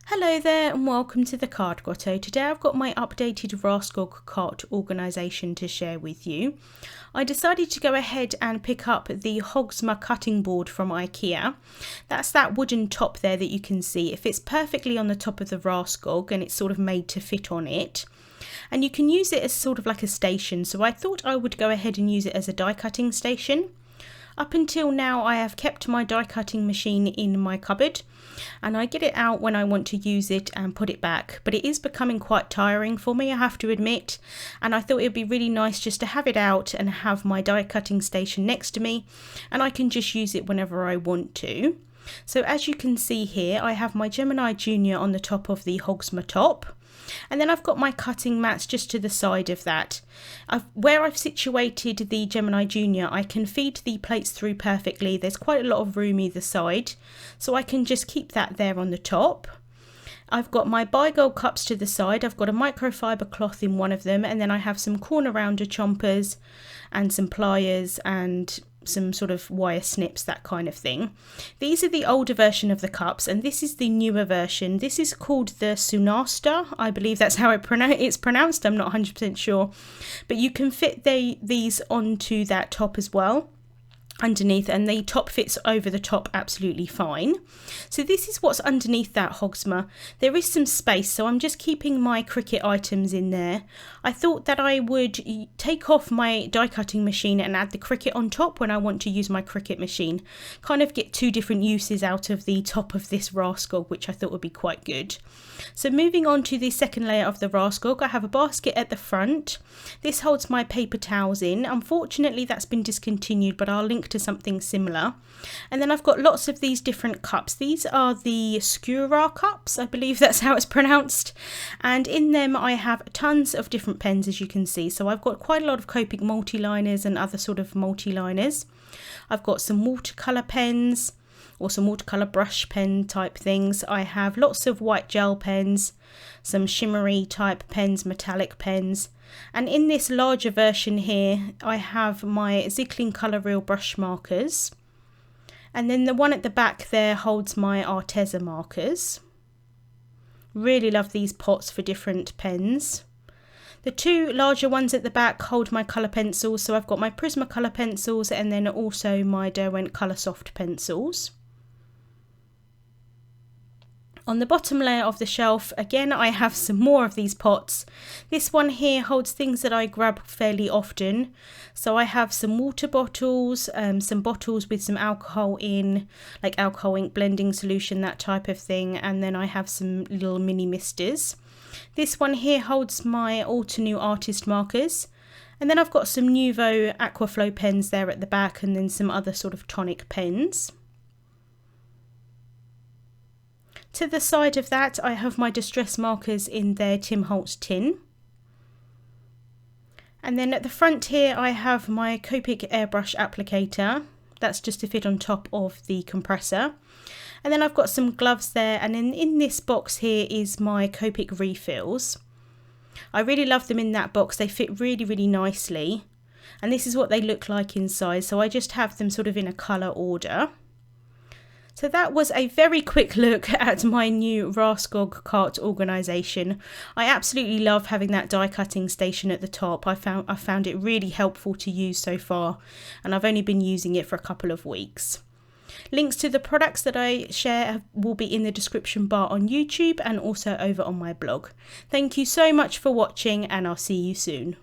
Hello there and welcome to the Card Grotto. Today I've got my updated Raskog cart organisation to share with you. I decided to go ahead and pick up the HÖGSMA cutting board from Ikea. That's that wooden top there that you can see. It fits perfectly on the top of the Raskog and it's sort of made to fit on it. And you can use it as sort of like a station, so I thought I would go ahead and use it as a die cutting station. Up until now I have kept my die cutting machine in my cupboard and I get it out when I want to use it and put it back, but it is becoming quite tiring for me, I have to admit, and I thought it would be really nice just to have it out and have my die cutting station next to me and I can just use it whenever I want to. So as you can see here, I have my Gemini Junior on the top of the HÖGSMA top. And then I've got my cutting mats just to the side of that. Where I've situated the Gemini Junior, I can feed the plates through perfectly. There's quite a lot of room either side, so I can just keep that there on the top. I've got my Bi-Gold cups to the side. I've got a microfiber cloth in one of them, and then I have some corner rounder chompers and some pliers and some sort of wire snips, that kind of thing. These are the older version of the cups and this is the newer version. This is called the SUNNERSTA, I believe that's how it's pronounced, I'm not 100% sure, but you can fit these onto that top as well underneath, and the top fits over the top absolutely fine. So this is what's underneath that HÖGSMA. There is some space, so I'm just keeping my Cricut items in there. I thought that I would take off my die cutting machine and add the Cricut on top when I want to use my Cricut machine. Kind of get two different uses out of the top of this Raskog, which I thought would be quite good. So moving on to the second layer of the Raskog, I have a basket at the front. This holds my paper towels in. Unfortunately that's been discontinued, but I'll link to something similar. And then I've got lots of these different cups. These are the SKURAR cups, I believe that's how it's pronounced, and in them I have tons of different pens, as you can see. So I've got quite a lot of Copic multi-liners and other sort of multi-liners. I've got some watercolour pens or some watercolour brush pen type things. I have lots of white gel pens, some shimmery type pens, metallic pens, and in this larger version here I have my Zicklin Colour Real brush markers, and then the one at the back there holds my Arteza markers. Really love these pots for different pens. The two larger ones at the back hold my colour pencils, so I've got my Prismacolor pencils and then also my Derwent Coloursoft pencils. On the bottom layer of the shelf, again, I have some more of these pots. This one here holds things that I grab fairly often. So I have some water bottles, some bottles with some alcohol in, like alcohol ink blending solution, that type of thing. And then I have some little mini misters. This one here holds my Altenew artist markers. And then I've got some Nuvo Aquaflow pens there at the back, and then some other sort of tonic pens. To the side of that, I have my distress markers in their Tim Holtz tin. And then at the front here, I have my Copic airbrush applicator. That's just to fit on top of the compressor. And then I've got some gloves there. And then in this box here is my Copic refills. I really love them in that box. They fit really, really nicely. And this is what they look like inside. So I just have them sort of in a colour order. So that was a very quick look at my new Raskog cart organisation. I absolutely love having that die cutting station at the top. I found it really helpful to use so far, and I've only been using it for a couple of weeks. Links to the products that I share will be in the description bar on YouTube and also over on my blog. Thank you so much for watching, and I'll see you soon.